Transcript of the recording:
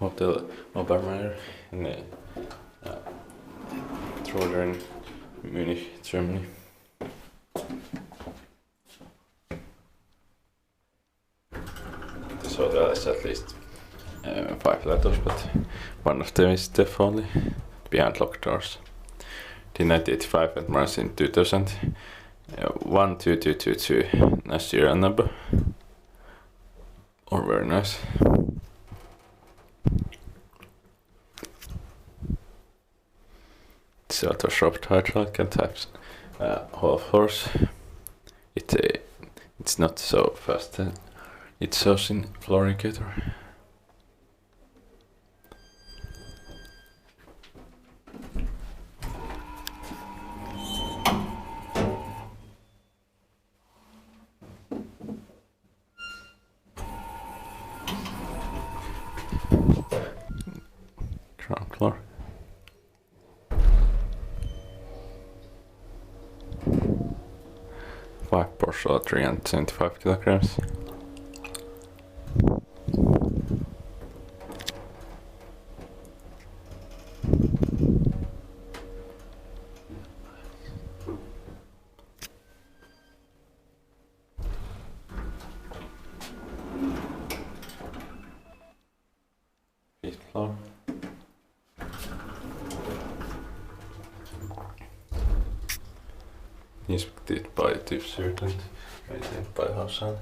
Hotel Obermaier in Trudering, Munich, Germany. This hotel has at least 5 letters, but one of them is definitely behind locked doors. The 1985 and Mars in 2000. 12222, nice serial number. Or very nice. It's out of shop title, can type half horse. It's not so fast. It shows in Florigator. Ground floor. Five Porsche 325 kilograms. Fifth floor. Inspected by Tipsert and maintained by Hassan.